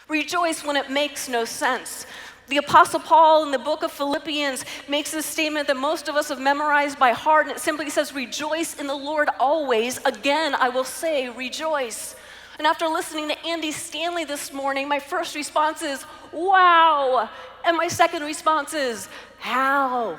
Rejoice when it makes no sense. The Apostle Paul in the book of Philippians makes this statement that most of us have memorized by heart, and it simply says, rejoice in the Lord always. Again, I will say, rejoice. And after listening to Andy Stanley this morning, my first response is, wow. And my second response is, how?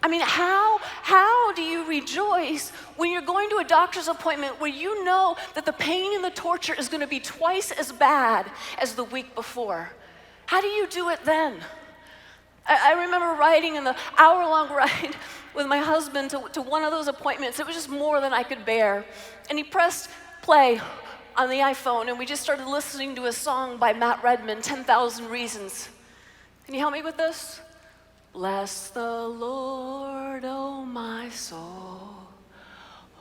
I mean, how do you rejoice when you're going to a doctor's appointment where you know that the pain and the torture is going to be twice as bad as the week before? How do you do it then? I remember riding in the hour-long ride with my husband to one of those appointments. It was just more than I could bear. And he pressed play on the iPhone, and we just started listening to a song by Matt Redman, 10,000 Reasons. Can you help me with this? Bless the Lord, oh my soul,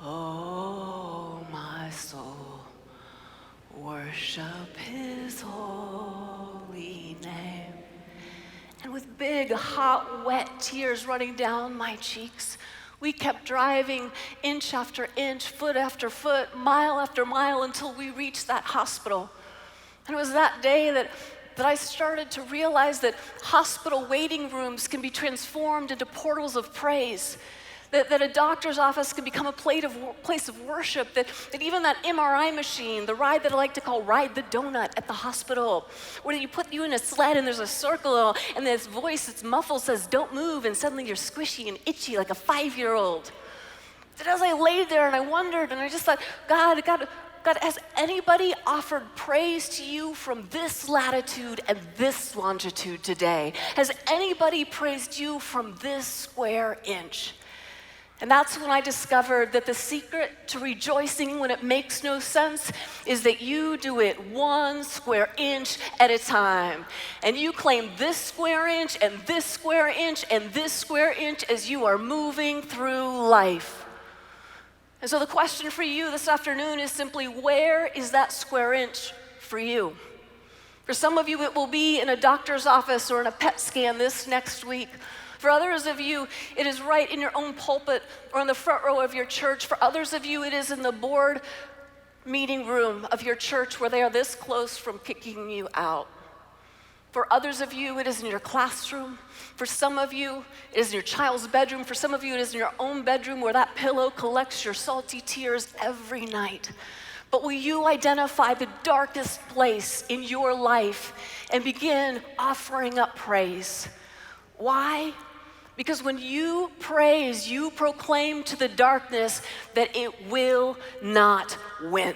oh my soul, worship his holy name. And with big, hot, wet tears running down my cheeks, we kept driving inch after inch, foot after foot, mile after mile until we reached that hospital. And it was that day that I started to realize that hospital waiting rooms can be transformed into portals of praise, that a doctor's office can become a place of worship, that even that MRI machine, the ride that I like to call ride the donut at the hospital, where you put you in a sled and there's a circle and this voice that's muffled says, don't move, and suddenly you're squishy and itchy like a 5-year-old. That as I laid there and I wondered and I just thought, God, has anybody offered praise to you from this latitude and this longitude today? Has anybody praised you from this square inch? And that's when I discovered that the secret to rejoicing when it makes no sense is that you do it 1 square inch at a time. And you claim this square inch and this square inch and this square inch as you are moving through life. And so the question for you this afternoon is simply, where is that square inch for you? For some of you, it will be in a doctor's office or in a PET scan this next week. For others of you, it is right in your own pulpit or in the front row of your church. For others of you, it is in the board meeting room of your church where they are this close from kicking you out. For others of you, it is in your classroom. For some of you, it is in your child's bedroom. For some of you, it is in your own bedroom where that pillow collects your salty tears every night. But will you identify the darkest place in your life and begin offering up praise? Why? Because when you praise, you proclaim to the darkness that it will not win.